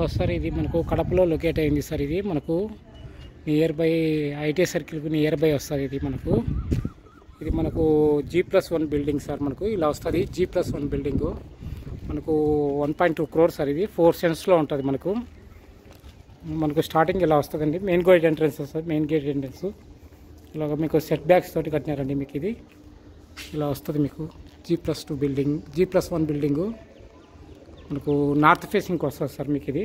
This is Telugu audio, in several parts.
హలో సార్, ఇది మనకు కడపలో లొకేట్ అయింది సార్. ఇది మనకు నియర్ బై ఐటీ సర్కిల్కి నియర్ బై వస్తుంది. ఇది మనకు G+1 బిల్డింగ్ సార్. మనకు ఇలా వస్తుంది G+1 బిల్డింగు. మనకు 1.2 crore సార్. ఇది 4 cents ఉంటుంది. మనకు స్టార్టింగ్ ఇలా వస్తుందండి. మెయిన్ గేట్ ఎంట్రన్స్ వస్తుంది. మెయిన్ గేట్ ఎంట్రన్స్ ఇలాగ మీకు సెట్ బ్యాక్స్ తోటి కట్టినారండి. మీకు ఇది ఇలా వస్తుంది. మీకు G+2 బిల్డింగ్, G+1 బిల్డింగు. మనకు నార్త్ ఫేసింగ్కి వస్తుంది సార్. మీకు ఇది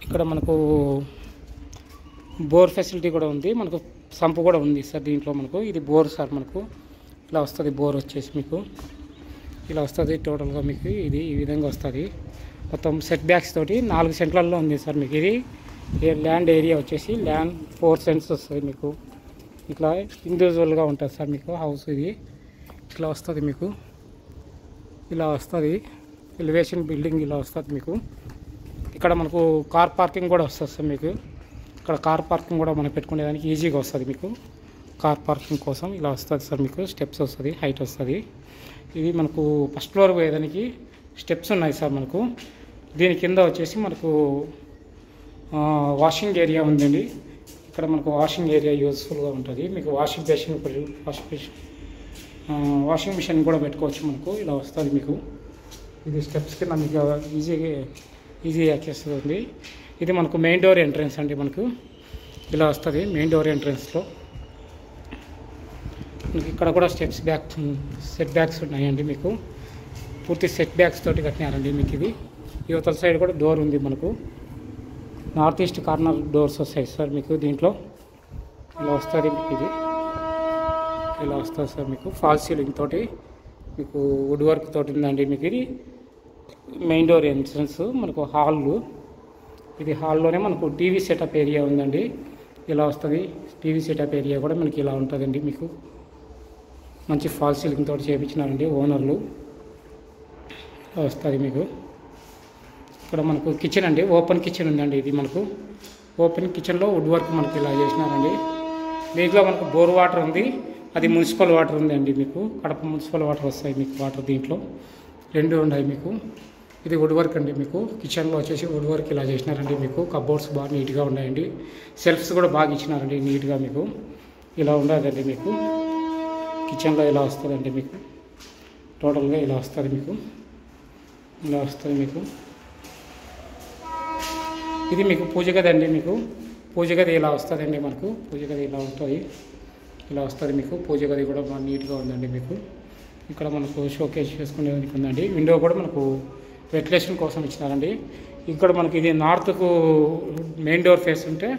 ఇక్కడ మనకు బోర్ ఫెసిలిటీ కూడా ఉంది. మనకు సంపు కూడా ఉంది సార్ దీంట్లో. మనకు ఇది బోర్ సార్. మనకు ఇలా వస్తుంది. బోర్ వచ్చేసి మీకు ఇలా వస్తుంది. టోటల్గా మీకు ఇది ఈ విధంగా వస్తుంది. మొత్తం సెట్ బ్యాక్స్ తోటి 4 సెంట్లలో ఉంది సార్. మీకు ఇది ల్యాండ్ ఏరియా వచ్చేసి 4 cents వస్తుంది. మీకు ఇట్లా ఇండివిజువల్గా ఉంటుంది సార్. మీకు హౌస్ ఇది ఇట్లా వస్తుంది. మీకు ఇలా వస్తుంది. ఎలివేషన్ బిల్డింగ్ ఇలా వస్తుంది. మీకు ఇక్కడ మనకు కార్ పార్కింగ్ కూడా వస్తుంది సార్. మీకు ఇక్కడ కార్ పార్కింగ్ కూడా మనం పెట్టుకునేదానికి ఈజీగా వస్తుంది. మీకు కార్ పార్కింగ్ కోసం ఇలా వస్తుంది సార్. మీకు స్టెప్స్ వస్తుంది, హైట్ వస్తుంది. ఇది మనకు ఫస్ట్ ఫ్లోర్ పోయేదానికి స్టెప్స్ ఉన్నాయి సార్. మనకు దీని కింద వచ్చేసి మనకు వాషింగ్ ఏరియా ఉందండి. ఇక్కడ మనకు వాషింగ్ ఏరియా యూజ్ఫుల్గా ఉంటుంది. మీకు వాషింగ్ మిషన్ కూడా పెట్టుకోవచ్చు. మనకు ఇలా వస్తుంది. మీకు ఇది స్టెప్స్ కింద మీకు ఈజీ యాక్సెస్ ఉంది. ఇది మనకు మెయిన్ డోర్ ఎంట్రన్స్ అండి. మనకు ఇలా వస్తుంది. మెయిన్ డోర్ ఎంట్రన్స్లో మీకు ఇక్కడ కూడా సెట్ బ్యాక్స్ ఉన్నాయండి. మీకు పూర్తి సెట్ బ్యాక్స్ తోటి కట్టినారండి. మీకు ఇది యువతల సైడ్ కూడా డోర్ ఉంది. మనకు నార్త్ ఈస్ట్ కార్నర్ డోర్స్ వస్తాయి సార్. మీకు దీంట్లో ఇలా వస్తుంది. మీకు ఇది ఇలా వస్తుంది సార్. మీకు ఫాల్ సీలింగ్ తోటి మీకు వుడ్ వర్క్ తోటి ఉందండి. మీకు ఇది మెయిన్ డోర్ ఎంట్రన్స్. మనకు హాల్లో ఇది హాల్లోనే మనకు టీవీ సెటప్ ఏరియా ఉందండి. ఇలా వస్తుంది. టీవీ సెటప్ ఏరియా కూడా మనకి ఇలా ఉంటుందండి. మీకు మంచి ఫాల్ సీలింగ్ తోటి చేయించినారండి ఓనర్లు. ఇలా వస్తుంది. మీకు ఇక్కడ మనకు కిచెన్ అండి. ఓపెన్ కిచెన్ ఉందండి. ఇది మనకు ఓపెన్ కిచెన్లో వుడ్ వర్క్ మనకి ఇలా చేసినారండి. దీంట్లో మనకు బోర్ వాటర్ ఉంది, అది మున్సిపల్ వాటర్ ఉందండి. మీకు కడప మున్సిపల్ వాటర్ వస్తాయి. మీకు వాటర్ దీంట్లో 2 ఉన్నాయి. మీకు ఇది వుడ్ వర్క్ అండి. మీకు కిచెన్లో వచ్చేసి వుడ్ వర్క్ ఇలా చేసినారండి. మీకు కబోర్డ్స్ బాగా నీట్గా ఉన్నాయండి. సెల్ఫ్స్ కూడా బాగా ఇచ్చినారండి నీట్గా. మీకు ఇలా ఉండదండి. మీకు కిచెన్లో ఇలా వస్తుందండి. మీకు టోటల్గా ఇలా వస్తుంది. మీకు ఇలా వస్తుంది. మీకు ఇది మీకు పూజ గది అండి. మీకు పూజ గది ఇలా వస్తుందండి. మనకు పూజ గది ఇలా ఉంటుంది. ఇలా వస్తుంది. మీకు పూజ గది కూడా బాగా నీట్గా ఉందండి. మీకు ఇక్కడ మనకు షోకేస్ చేసుకునేదానికి ఉందండి. విండో కూడా మనకు వెంటిలేషన్ కోసం ఇచ్చినారండి. ఇక్కడ మనకి ఇది నార్త్కు మెయిన్ డోర్ ఫేస్ ఉంటే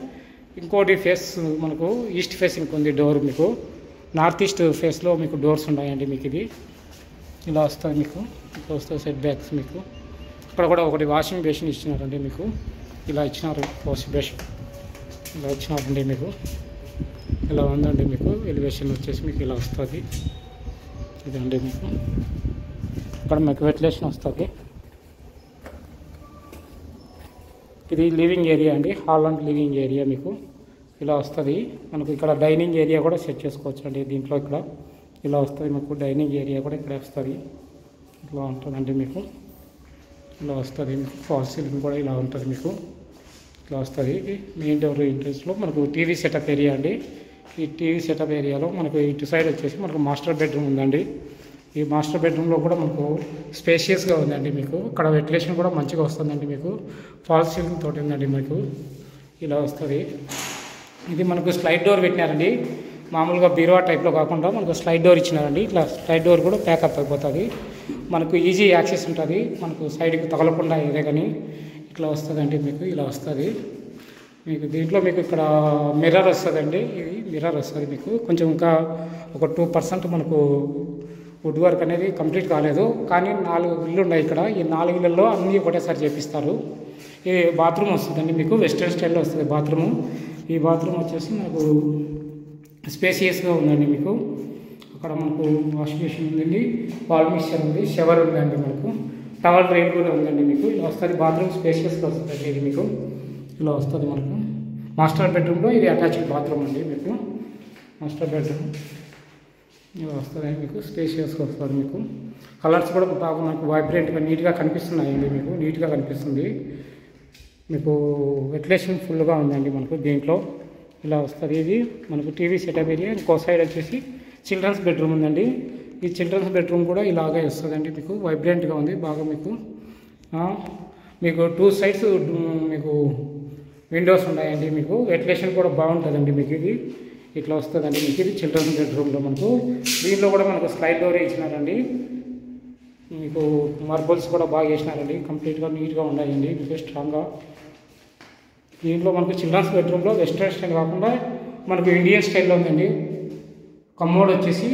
ఇంకోటి ఫేస్ మనకు ఈస్ట్ ఫేసింగ్ ఉంది డోర్. మీకు నార్త్ ఈస్ట్ ఫేస్లో మీకు డోర్స్ ఉన్నాయండి. మీకు ఇది ఇలా వస్తుంది. మీకు ఇక్కడ వస్తుంది సెట్ బ్యాక్స్. మీకు ఇక్కడ కూడా ఒకటి వాషింగ్ బేసిన్ ఇచ్చినారండి. మీకు ఇలా ఇచ్చినారు. వాషింగ్ బేసిన్ ఇలా ఇచ్చినారండి. మీకు ఇలా ఉందండి. మీకు ఎలివేషన్ వచ్చేసి మీకు ఇలా వస్తుంది. ఇదండి. మీకు ఇక్కడ మీకు వెంటిలేషన్ వస్తుంది. ఇది లివింగ్ ఏరియా అండి. హాల్ అండ్ లివింగ్ ఏరియా మీకు ఇలా వస్తుంది. మనకు ఇక్కడ డైనింగ్ ఏరియా కూడా సెట్ చేసుకోవచ్చు అండి. దీంట్లో ఇక్కడ ఇలా వస్తుంది. మీకు డైనింగ్ ఏరియా కూడా ఇక్కడ వస్తుంది. ఇట్లా ఉంటుందండి. మీకు ఇలా వస్తుంది. మీకు ఫాల్ సీలింగ్ కూడా ఇలా ఉంటుంది. మీకు ఇట్లా వస్తుంది. మెయిన్ డోర్ ఎంట్రన్స్లో మనకు టీవీ సెటప్ ఏరియా అండి. ఈ టీవీ సెటప్ ఏరియాలో మనకు ఇటు సైడ్ వచ్చేసి మనకు మాస్టర్ బెడ్రూమ్ ఉందండి. ఈ మాస్టర్ బెడ్రూమ్లో కూడా మనకు స్పేషియస్గా ఉందండి. మీకు ఇక్కడ వెంటిలేషన్ కూడా మంచిగా వస్తుందండి. మీకు ఫాల్ సీలింగ్ తోటి ఉందండి. మీకు ఇలా వస్తుంది. ఇది మనకు స్లైడ్ డోర్ పెట్టినారండి. మామూలుగా బీరువా టైప్లో కాకుండా మనకు స్లైడ్ డోర్ ఇచ్చినారండి. ఇట్లా స్లైడ్ డోర్ కూడా ప్యాకప్ అయిపోతుంది. మనకు ఈజీ యాక్సెస్ ఉంటుంది. మనకు సైడ్కి తగలకుండా ఏదే కానీ ఇట్లా వస్తుందండి. మీకు ఇలా వస్తుంది. మీకు దీంట్లో మీకు ఇక్కడ మిర్రర్ వస్తుందండి. ఇది మిర్రర్ వస్తుంది. మీకు కొంచెం ఇంకా ఒక 2% మనకు వుడ్ వర్క్ అనేది కంప్లీట్ కాలేదు. కానీ 4 ఇళ్ళు ఉన్నాయి ఇక్కడ. ఈ 4 ఇళ్ళల్లో అన్నీ ఒకటేసారి చేపిస్తారు. ఇది బాత్రూమ్ వస్తుందండి. మీకు వెస్ట్రన్ స్టైల్లో వస్తుంది బాత్రూము. ఈ బాత్రూమ్ వచ్చేసి మనకు స్పేసియస్గా ఉందండి. మీకు అక్కడ మనకు వాష్ బేసిన్ ఉందండి, వాల్ మిక్సర్ ఉంది, షవర్ ఉందండి. మనకు టవల్ డ్రైన్ కూడా ఉందండి. మీకు ఇలా వస్తుంది. బాత్రూమ్ స్పేసియస్గా వస్తుందండి. ఇది మీకు ఇలా వస్తుంది. మనకు మాస్టర్ బెడ్రూమ్లో ఇది అటాచ్డ్ బాత్రూమ్ అండి. మీకు మాస్టర్ బెడ్రూమ్ ఇలా వస్తుంది. మీకు స్పేషియస్గా వస్తుంది. మీకు కలర్స్ కూడా బాగా మనకు వైబ్రెంట్గా నీట్గా కనిపిస్తున్నాయండి. మీకు నీట్గా కనిపిస్తుంది. మీకు వెంటిలేషన్ ఫుల్గా ఉందండి. మనకు దీంట్లో ఇలా వస్తుంది. ఇది మనకు టీవీ సెటప్ ఏరియా. ఇంకో సైడ్ వచ్చేసి చిల్డ్రన్స్ బెడ్రూమ్ ఉందండి. ఈ చిల్డ్రన్స్ బెడ్రూమ్ కూడా ఇలాగే వస్తుందండి. మీకు వైబ్రెంట్గా ఉంది బాగా. మీకు 2 సైడ్స్ మీకు విండోస్ ఉన్నాయండి. మీకు వెంటిలేషన్ కూడా బాగుంటుందండి. మీకు ఇది ఇట్లా వస్తుందండి. మీకు ఇది చిల్డ్రన్స్ బెడ్రూమ్లో మనకు దీంట్లో కూడా మనకు స్లైడ్ డోరే ఇచ్చినారండి. మీకు మార్బుల్స్ కూడా బాగా వేసినారండి. కంప్లీట్గా నీట్గా ఉన్నాయండి. మీకు స్ట్రాంగ్గా దీంట్లో మనకు చిల్డ్రన్స్ బెడ్రూమ్లో వెస్ట్రన్ స్టైల్ కాకుండా మనకు ఇండియన్ స్టైల్లో ఉందండి. కమోడ్ వచ్చేసి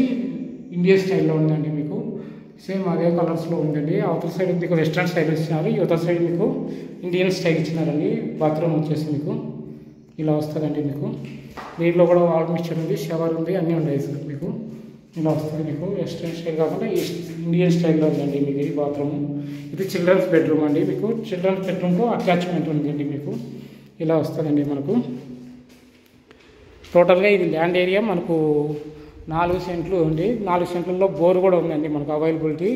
ఇండియన్ స్టైల్లో ఉందండి. మీకు సేమ్ అదే కలర్స్లో ఉందండి. అవతల సైడ్ మీకు వెస్ట్రన్ స్టైల్ ఇచ్చినారు. యువతల సైడ్ మీకు ఇండియన్ స్టైల్ ఇచ్చినారండి. బాత్రూమ్ వచ్చేసి మీకు ఇలా వస్తుందండి. మీకు దీంట్లో కూడా వాల్ మిక్చర్ ఉంది, షవర్ ఉంది, అన్నీ ఉన్నాయి సార్. మీకు ఇలా వస్తుంది. మీకు వెస్ట్రన్ స్టైల్ కాకుండా ఇండియన్ స్టైల్లో ఉందండి. మీకు ఇది బాత్రూమ్. ఇది చిల్డ్రన్స్ బెడ్రూమ్ అండి. మీకు చిల్డ్రన్స్ బెడ్రూమ్కు అటాచ్మెంట్ ఉందండి. మీకు ఇలా వస్తుందండి. మనకు టోటల్గా ఇది ల్యాండ్ ఏరియా మనకు 4 సెంట్లు ఉంది. 4 సెంట్లలో బోర్ కూడా ఉందండి మనకు అవైలబిలిటీ.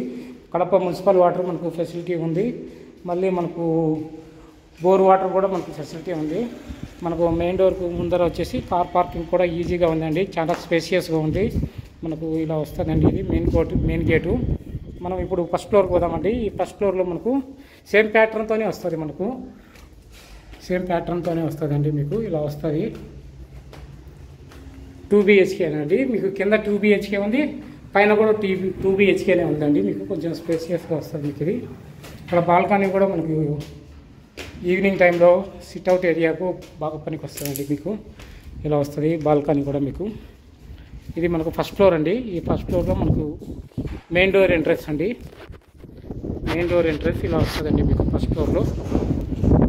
కడప మున్సిపల్ వాటర్ మనకు ఫెసిలిటీ ఉంది. మళ్ళీ మనకు బోర్ వాటర్ కూడా మనకు ఫెసిలిటీ ఉంది. మనకు మెయిన్ డోర్కు ముందర వచ్చేసి కార్ పార్కింగ్ కూడా ఈజీగా ఉందండి. చాలా స్పేసియస్గా ఉంది. మనకు ఇలా వస్తుందండి. ఇది మెయిన్ గేటు. మనం ఇప్పుడు ఫస్ట్ ఫ్లోర్కి పోదామండి. ఈ ఫస్ట్ ఫ్లోర్లో మనకు సేమ్ ప్యాటర్న్తోనే వస్తుంది. మనకు సేమ్ ప్యాటర్న్తోనే వస్తుందండి. మీకు ఇలా వస్తుంది. 2 BHK అండి. మీకు కింద 2 BHK ఉంది, పైన కూడా 2 BHKనే ఉందండి. మీకు కొంచెం స్పేసియస్గా వస్తుంది. మీకు ఇది ఇక్కడ బాల్కనీ కూడా మనకు ఈవినింగ్ టైంలో సిట్అవుట్ ఏరియాకు బాగా పనికి వస్తుందండి. మీకు ఇలా వస్తుంది బాల్కనీ కూడా. మీకు ఇది మనకు ఫస్ట్ ఫ్లోర్ అండి. ఈ ఫస్ట్ ఫ్లోర్లో మనకు మెయిన్ డోర్ ఎంట్రెన్స్ అండి. మెయిన్ డోర్ ఎంట్రెన్స్ ఇలా వస్తుందండి. మీకు ఫస్ట్ ఫ్లోర్లో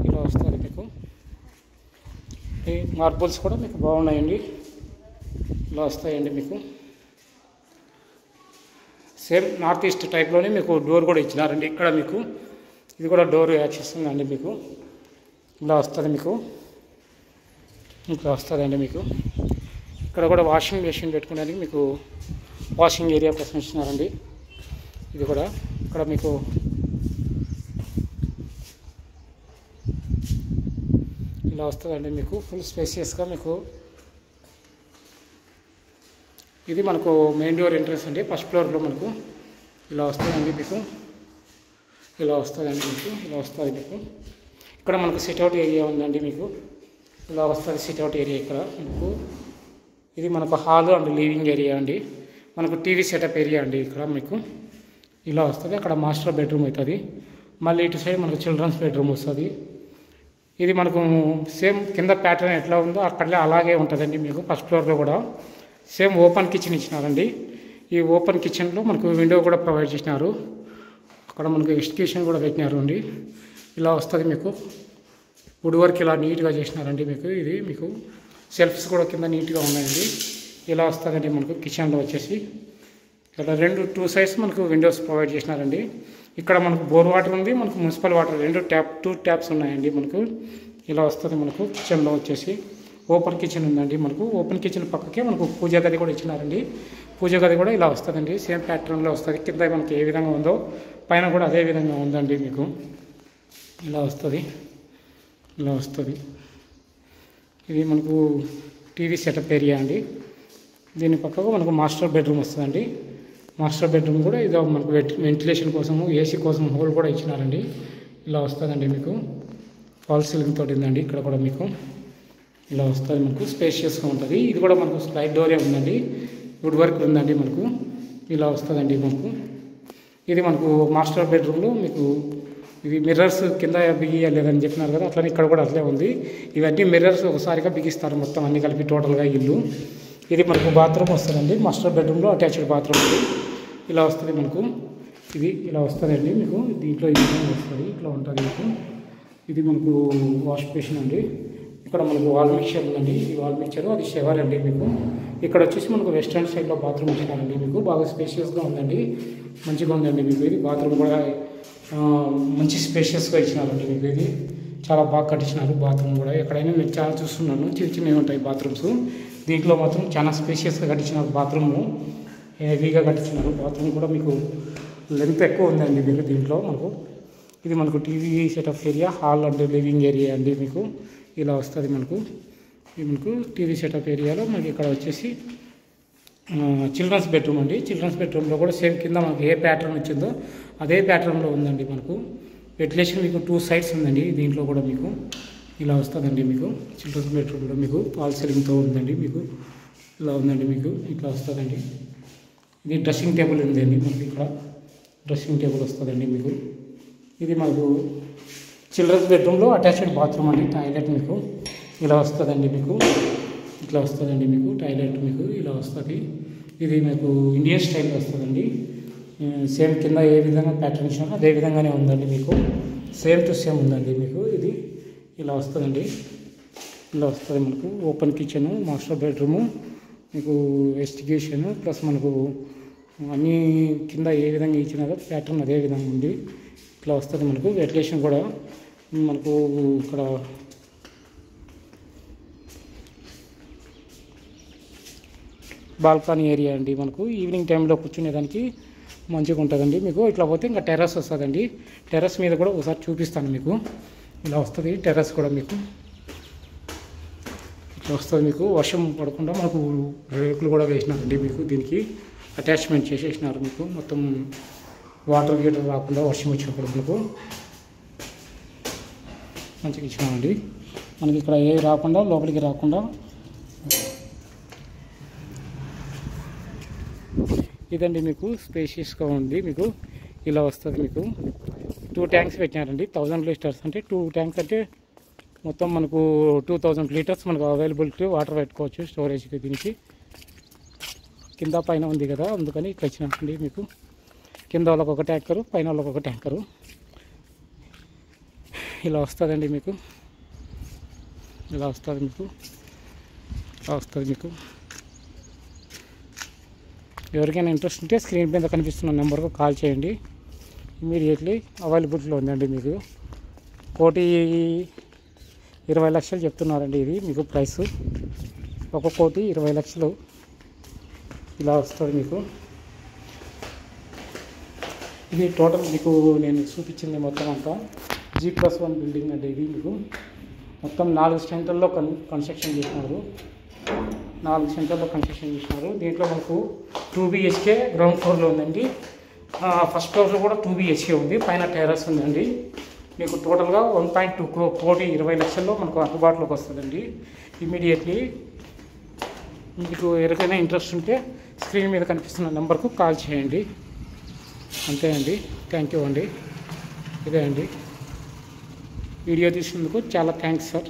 ఇలా వస్తుంది. మీకు ఈ మార్బుల్స్ కూడా మీకు బాగున్నాయండి. ఇలా వస్తాయండి. మీకు సేమ్ నార్త్ ఈస్ట్ టైప్లోనే మీకు డోర్ కూడా ఇచ్చినారండి. ఇక్కడ మీకు ఇది కూడా డోర్ యాక్సెస్ ఉందండి. మీకు ఇలా వస్తుంది. మీకు ఇట్లా వస్తుందండి. మీకు ఇక్కడ కూడా వాషింగ్ మెషిన్ పెట్టుకోవడానికి మీకు వాషింగ్ ఏరియా కోసం ఇచ్చినారండి. ఇది కూడా ఇక్కడ మీకు ఇలా వస్తుందండి. మీకు ఫుల్ స్పేసియస్గా మీకు ఇది మనకు మెయిన్ డోర్ ఎంట్రన్స్ అండి. ఫస్ట్ ఫ్లోర్లో మనకు ఇలా వస్తుందండి. మీకు ఇలా వస్తుందండి. మీకు ఇలా వస్తుంది. మీకు ఇక్కడ మనకు సిట్అవుట్ ఏరియా ఉందండి. మీకు ఇలా వస్తుంది సిట్అవుట్ ఏరియా. ఇక్కడ మీకు ఇది మనకు హాల్ అండ్ లివింగ్ ఏరియా అండి. మనకు టీవీ సెటప్ ఏరియా అండి. ఇక్కడ మీకు ఇలా వస్తుంది. అక్కడ మాస్టర్ బెడ్రూమ్ అవుతుంది. మళ్ళీ ఇటు సైడ్ మనకు చిల్డ్రన్స్ బెడ్రూమ్ వస్తుంది. ఇది మనకు సేమ్ కింద ప్యాటర్న్ ఎట్లా ఉందో అక్కడనే అలాగే ఉంటుందండి. మీకు ఫస్ట్ ఫ్లోర్లో కూడా సేమ్ ఓపెన్ కిచెన్ ఇచ్చినారండి. ఈ ఓపెన్ కిచెన్లో మనకు విండో కూడా ప్రొవైడ్ చేసినారు. అక్కడ మనకు ఎక్స్టిక్యూషన్ కూడా పెట్టినారు అండి. ఇలా వస్తుంది. మీకు వుడ్ వర్క్ ఇలా నీట్గా చేసినారండి. మీకు ఇది మీకు సెల్ఫ్స్ కూడా కింద నీట్గా ఉన్నాయండి. ఇలా వస్తుందండి. మనకు కిచెన్లో వచ్చేసి ఇక్కడ 2 సైడ్స్ మనకు విండోస్ ప్రొవైడ్ చేసినారండి. ఇక్కడ మనకు బోర్ వాటర్ ఉంది, మనకు మున్సిపల్ వాటర్ 2 ట్యాప్స్ ఉన్నాయండి. మనకు ఇలా వస్తుంది. మనకు కిచెన్లో వచ్చేసి ఓపెన్ కిచెన్ ఉందండి. మనకు ఓపెన్ కిచెన్ పక్కకే మనకు పూజ గది కూడా ఇచ్చినారండి. పూజ గది కూడా ఇలా వస్తుందండి. సేమ్ ప్యాటర్న్లో వస్తుంది. కింద మనకి ఏ విధంగా ఉందో పైన కూడా అదే విధంగా ఉందండి. మీకు ఇలా వస్తుంది. ఇలా వస్తుంది. ఇది మనకు టీవీ సెటప్ ఏరియా అండి. దీని పక్కకు మనకు మాస్టర్ బెడ్రూమ్ వస్తుందండి. మాస్టర్ బెడ్రూమ్ కూడా ఇదో మనకు వెంటిలేషన్ కోసము ఏసీ కోసం హోల్ కూడా ఇచ్చినారండి. ఇలా వస్తుందండి. మీకు ఫాల్ సీలింగ్ తోటి ఉందండి. ఇక్కడ కూడా మీకు ఇలా వస్తుంది. మనకు స్పేషియస్గా ఉంటుంది. ఇది కూడా మనకు స్లైడ్ డోరే ఉందండి. వుడ్ వర్క్ ఉందండి. మనకు ఇలా వస్తుందండి. మనకు ఇది మనకు మాస్టర్ బెడ్రూమ్లో మీకు ఇది మిర్రర్స్ కింద బిగియలేదని చెప్పినారు కదా, అట్లనే ఇక్కడ కూడా అట్లే ఉంది. ఇవన్నీ మిర్రర్స్ ఒకసారిగా బిగిస్తారు మొత్తం అన్ని కలిపి టోటల్గా ఇల్లు. ఇది మనకు బాత్రూమ్ వస్తుందండి. మాస్టర్ బెడ్రూమ్లో అటాచ్డ్ బాత్రూమ్ ఇది ఇలా వస్తుంది. మనకు ఇది ఇలా వస్తుందండి. మీకు దీంట్లో ఈ విధంగా వస్తుంది. ఇట్లా ఉంటుంది. మీకు ఇది మనకు వాష్ బేసిన్ అండి. ఇక్కడ మనకు వాల్ మిక్చర్ ఉందండి. ఈ వాల్ మిక్చర్ అది షవర్ అండి. మీకు ఇక్కడ వచ్చేసి మనకు వెస్ట్రన్ సైడ్లో బాత్రూమ్ ఇచ్చినారండి. మీకు బాగా స్పేషియస్గా ఉందండి. మంచిగా ఉందండి. మీకు ఇది బాత్రూమ్ కూడా మంచి స్పేషియస్గా ఇచ్చినారండి. మీకు ఇది చాలా బాగా కట్టించినారు. బాత్రూమ్ కూడా ఎక్కడైనా నేను చాలా చూస్తున్నాను, చిన్నవి ఉంటాయి బాత్రూమ్స్. దీంట్లో మాత్రం చాలా స్పేషియస్గా కట్టించినారు. బాత్రూమ్ హెవీగా కట్టించినారు. బాత్రూమ్ కూడా మీకు లెంత్ ఎక్కువ ఉందండి మీకు దీంట్లో మనకు. ఇది మనకు TV setup area, hall and living area అండి. మీకు ఇలా వస్తుంది మనకు. ఇది మనకు టీవీ సెటప్ ఏరియాలో మనకి ఇక్కడ వచ్చేసి చిల్డ్రన్స్ బెడ్రూమ్ అండి. చిల్డ్రన్స్ బెడ్రూమ్లో కూడా సేమ్ కింద మనకి ఏ ప్యాటర్న్ వచ్చిందో అదే ప్యాటర్న్లో ఉందండి మనకు. వెంటిలేషన్ మీకు 2 సైడ్స్ ఉందండి దీంట్లో కూడా మీకు. ఇలా వస్తుందండి మీకు. చిల్డ్రన్స్ బెడ్రూమ్లో మీకు ఫాల్ సీలింగ్తో ఉందండి మీకు. ఇలా ఉందండి మీకు. ఇట్లా వస్తుందండి. ఇది డ్రెస్సింగ్ టేబుల్ ఉందండి మనకి. ఇక్కడ డ్రెస్సింగ్ టేబుల్ వస్తుందండి మీకు. ఇది మనకు చిల్డ్రన్స్ బెడ్రూమ్లో అటాచ్డ్ బాత్రూమ్ అండి. టాయిలెట్ మీకు ఇలా వస్తుందండి మీకు. ఇట్లా వస్తుందండి మీకు టాయిలెట్ మీకు ఇలా వస్తుంది. ఇది మీకు ఇండియన్ స్టైల్లో వస్తుందండి. సేమ్ కింద ఏ విధంగా ప్యాటర్న్ ఇచ్చినారో అదే విధంగానే ఉందండి మీకు. సేమ్ టు సేమ్ ఉందండి మీకు. ఇది ఇలా వస్తుందండి. ఇలా వస్తుంది మనకు. ఓపెన్ కిచెను, మాస్టర్ బెడ్రూము, మీకు వెస్టిగేషన్ ప్లస్ మనకు అన్నీ కింద ఏ విధంగా ఇచ్చినారో ప్యాటర్న్ అదే విధంగా ఉంది. ఇట్లా వస్తుంది మనకు. వెంటిలేషన్ కూడా మనకు ఇక్కడ బాల్కనీ ఏరియా అండి మనకు. ఈవినింగ్ టైంలో కూర్చునేదానికి మంచిగా ఉంటుందండి మీకు. ఇట్లా పోతే ఇంకా టెర్రస్ వస్తుందండి. టెర్రస్ మీద కూడా ఒకసారి చూపిస్తాను మీకు. ఇలా వస్తుంది టెర్రస్ కూడా మీకు. ఇట్లా వస్తుంది మీకు. వర్షం పడకుండా మనకు రేకులు కూడా వేసినారండి మీకు. దీనికి అటాచ్మెంట్ చేసేసినారు మీకు. మొత్తం వాటర్ గీటర్ రాకుండా వర్షం వచ్చినప్పుడు మీకు మంచిగా ఇచ్చినామండి. మనకి ఇక్కడ ఏ రాకుండా లోపలికి రాకుండా. ఇదండి మీకు స్పేషియస్గా ఉంది మీకు. ఇలా వస్తుంది మీకు. 2 ట్యాంక్స్ పెట్టినారండి. 1000 లీటర్స్ అంటే 2 ట్యాంక్స్ అంటే మొత్తం మనకు 2000 లీటర్స్ మనకు అవైలబిలిటీ వాటర్ పెట్టుకోవచ్చు స్టోరేజ్కి. దీనికి కింద పైన ఉంది కదా అందుకని ఇక్కడ ఇచ్చినట్టండి మీకు. కింద వాళ్ళకి ఒక ట్యాంకరు, పైన వాళ్ళకి ఒక ట్యాంకరు. ఇలా వస్తుందండి మీకు. ఇలా వస్తుంది మీకు. ఇలా వస్తుంది మీకు. ఎవరికైనా ఇంట్రెస్ట్ ఉంటే స్క్రీన్ మీద కనిపిస్తున్న నెంబర్కు కాల్ చేయండి. ఇమీడియట్లీ అవైలబిలిటీలో ఉందండి మీకు. 1,20,00,000 చెప్తున్నారండి ఇది మీకు ప్రైస్. 1,20,00,000 ఇలా వస్తుంది మీకు. ఇది టోటల్ మీకు నేను చూపించింది మొత్తం అంతా G+1 బిల్డింగ్ అండి. ఇది మీకు మొత్తం 4 సెంటర్లో కన్స్ట్రక్షన్ చేసినారు. 4 సెంటర్లో కన్స్ట్రక్షన్ చేసినారు. దీంట్లో మనకు 2 BHK గ్రౌండ్ ఫ్లోర్లో ఉందండి. ఫస్ట్ ఫ్లోర్లో కూడా 2 BHK ఉంది. పైన టెర్రస్ ఉందండి. మీకు టోటల్గా 1.2 1,20,00,000 మనకు అందుబాటులోకి వస్తుందండి. ఇమీడియట్లీ మీకు ఎవరికైనా ఇంట్రెస్ట్ ఉంటే స్క్రీన్ మీద కనిపిస్తున్న నెంబర్కు కాల్ చేయండి. అంతే అండి. థ్యాంక్ యూ అండి. ఇదే అండి వీడియో తీసినందుకు చాలా థ్యాంక్స్ సార్.